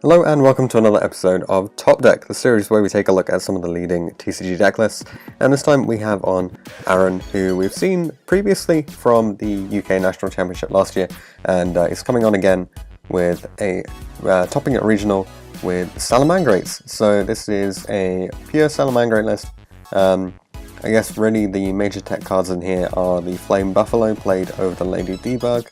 Hello and welcome to another episode of Top Deck, the series where we take a look at some of the leading TCG deck lists. And this time we have on Aaron, who we've seen previously from the UK National Championship last year, and he's coming on again with a topping it regional with Salamangreats. So this is a pure Salamangreat list. I guess really the major tech cards in here are the Flame Buffalo played over the Lady Debug,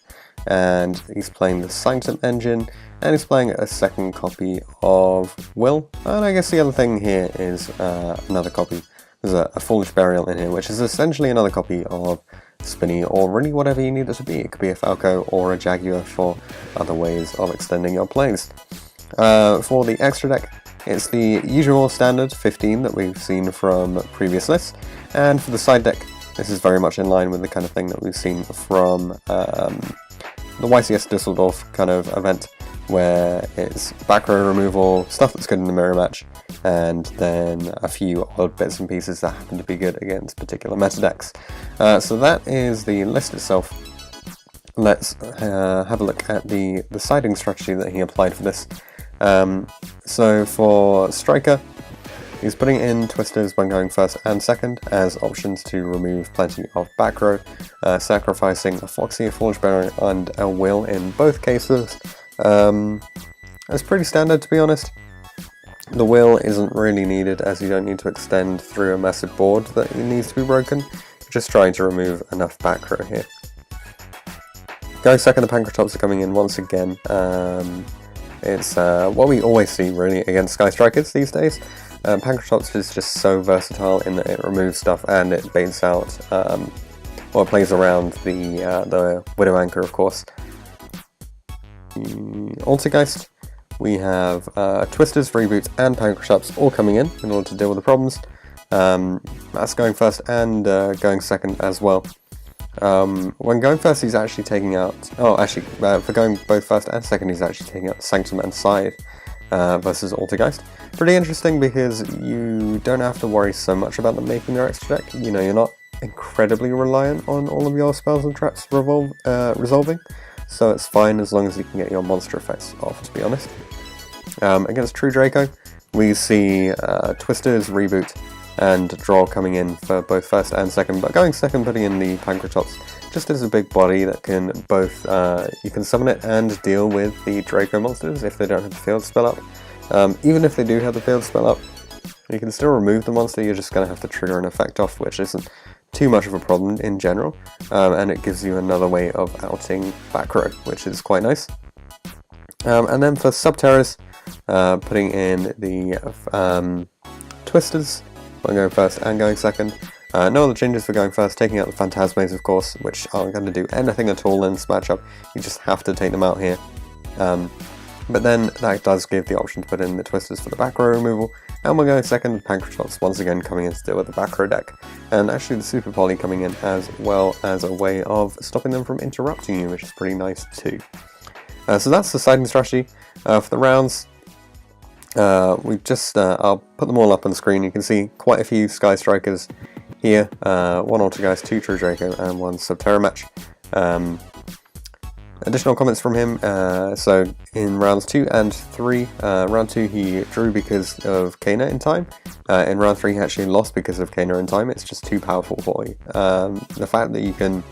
and he's playing the Sanctum Engine, and he's playing a second copy of Will. And I guess the other thing here is another copy. There's a Foolish Burial in here, which is essentially another copy of Spinny, or really whatever you need it to be. It could be a Falco or a Jaguar for other ways of extending your plays. For the extra deck, it's the usual standard 15 that we've seen from previous lists, and for the side deck, this is very much in line with the kind of thing that we've seen from the YCS Düsseldorf kind of event, where it's back row removal, stuff that's good in the mirror match, and then a few odd bits and pieces that happen to be good against particular meta decks. So that is the list itself. Let's have a look at the siding strategy that he applied for this. So for Striker, he's putting in Twisters when going first and second as options to remove plenty of back row, sacrificing a Foxy, a Foolish Burial, and a Will in both cases. It's pretty standard, to be honest. The Will isn't really needed, as you don't need to extend through a massive board that needs to be broken. You're just trying to remove enough back row here. Going second, the Pancratops are coming in once again. It's what we always see really against Sky Strikers these days. Pancratops is just so versatile in that it removes stuff and it baits out, or it plays around the Widow Anchor, of course. Altergeist, we have Twisters, Reboots, and Pancratops all coming in order to deal with the problems. That's going first and going second as well. When going first, he's actually taking out... for going both first and second, he's actually taking out Sanctum and Scythe versus Altergeist. Pretty interesting because you don't have to worry so much about them making their extra deck. You know, you're not incredibly reliant on all of your spells and traps resolving, so it's fine as long as you can get your monster effects off, to be honest. Against True Draco, we see Twisters, Reboot, and Draw coming in for both first and second, but going second, putting in the Pancratops just as a big body that can both, you can summon it and deal with the Draco monsters if they don't have the field spell up. Even if they do have the field spell up, you can still remove the monster, you're just going to have to trigger an effect off, which isn't too much of a problem in general, and it gives you another way of outing back row, which is quite nice. And then for Subterrors, putting in the Twisters, when going first and going second. No other changes for going first, taking out the Phantasmes, of course, which aren't going to do anything at all in this matchup. You just have to take them out here. But then that does give the option to put in the Twisters for the back row removal, and we're going second with Pancratops once again coming in to deal with the back row deck. And actually the Super Poly coming in as well as a way of stopping them from interrupting you, which is pretty nice too. So that's the siding strategy. For the rounds, we've just, I'll put them all up on the screen. You can see quite a few Sky Strikers here, one Altergeist, 2 True Draco, and 1 Subterra match. Additional comments from him, so in rounds 2 and 3, round 2 he drew because of Kana in time, in round 3 he actually lost because of Kana in time. It's just too powerful for you. The fact that you can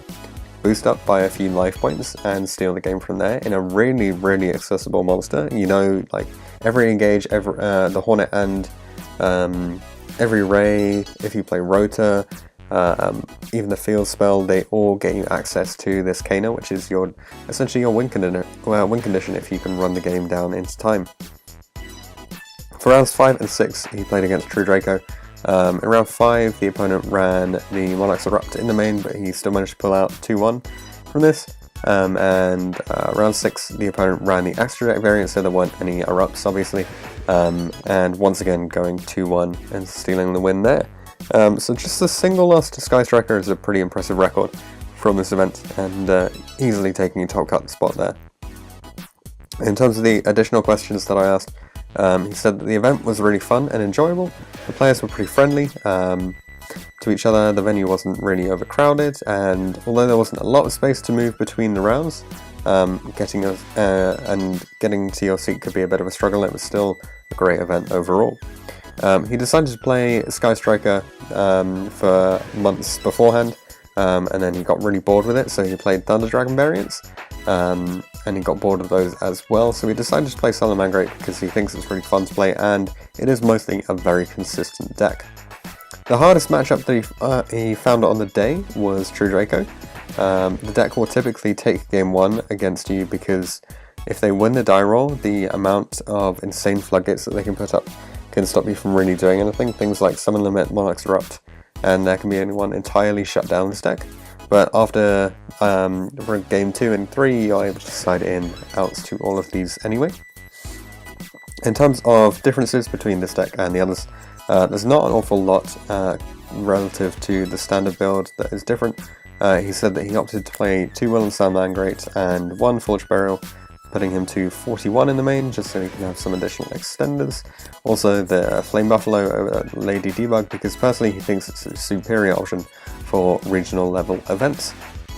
boost up by a few life points and steal the game from there in a really, really accessible monster, you know, like every engage, the Hornet and every Ray, if you play Rota, even the field spell, they all get you access to this Kana, which is essentially your win condition if you can run the game down into time. For rounds 5 and 6, he played against True Draco. In round 5, the opponent ran the Monarch's Erupt in the main, but he still managed to pull out 2-1 from this. And round 6, the opponent ran the extra deck variant, so there weren't any Erupts, obviously. And once again, going 2-1 and stealing the win there. So just a single loss to Sky Striker is a pretty impressive record from this event, and easily taking a top cut spot there. In terms of the additional questions that I asked, he said that the event was really fun and enjoyable. The players were pretty friendly to each other. The venue wasn't really overcrowded, and although there wasn't a lot of space to move between the rounds, getting to your seat could be a bit of a struggle. It was still a great event overall. He decided to play Sky Striker for months beforehand, and then he got really bored with it, so he played Thunder Dragon variants, and he got bored of those as well, so he decided to play Salamangreat because he thinks it's really fun to play, and it is mostly a very consistent deck. The hardest matchup that he found on the day was True Draco. The deck will typically take game 1 against you because if they win the die roll, the amount of insane floodgates that they can put up can stop you from really doing anything. Things like Summon Limit, Monarch's Erupt, and there can be only one entirely shut down this deck. But after game 2 and 3, you're able to slide in outs to all of these anyway. In terms of differences between this deck and the others, there's not an awful lot relative to the standard build that is different. He said that he opted to play 2 Will and Salamangreat and 1 Forge Burial, putting him to 41 in the main, just so he can have some additional extenders. Also the Flame Buffalo over Lady Debug, because personally he thinks it's a superior option for regional level events,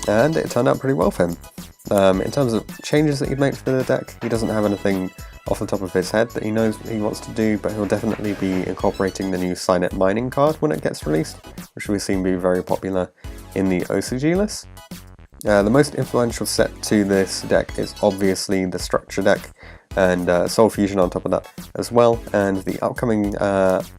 and it turned out pretty well for him. In terms of changes that he'd make to the deck, he doesn't have anything off the top of his head that he knows he wants to do, but he'll definitely be incorporating the new Signet Mining card when it gets released, which we've seen be very popular in the OCG list. The most influential set to this deck is obviously the Structure deck, and Soul Fusion on top of that as well, and the upcoming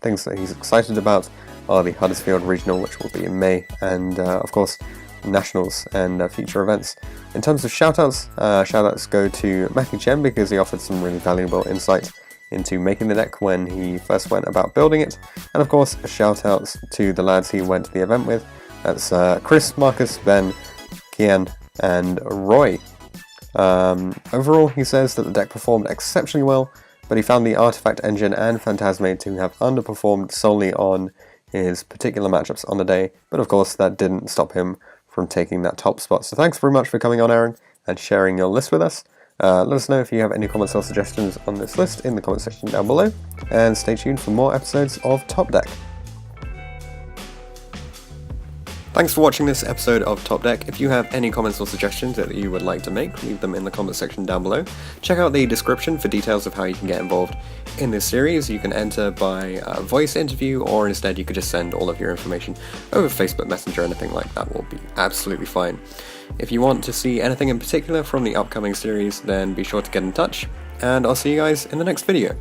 things that he's excited about are the Huddersfield Regional, which will be in May, and of course Nationals and future events. In terms of shoutouts, shoutouts go to Mackie Chen because he offered some really valuable insight into making the deck when he first went about building it, and of course shoutouts to the lads he went to the event with. That's Chris, Marcus, Ben, Kian, and Roy. Overall, he says that the deck performed exceptionally well, but he found the Artifact Engine and Phantasmate to have underperformed solely on his particular matchups on the day, but of course that didn't stop him from taking that top spot. So thanks very much for coming on, Aaron, and sharing your list with us. Let us know if you have any comments or suggestions on this list in the comment section down below, and stay tuned for more episodes of Top Deck. Thanks for watching this episode of Top Deck. If you have any comments or suggestions that you would like to make, leave them in the comment section down below. Check out the description for details of how you can get involved in this series. You can enter by voice interview, or instead you could just send all of your information over Facebook Messenger. Anything like that will be absolutely fine. If you want to see anything in particular from the upcoming series, then be sure to get in touch, and I'll see you guys in the next video.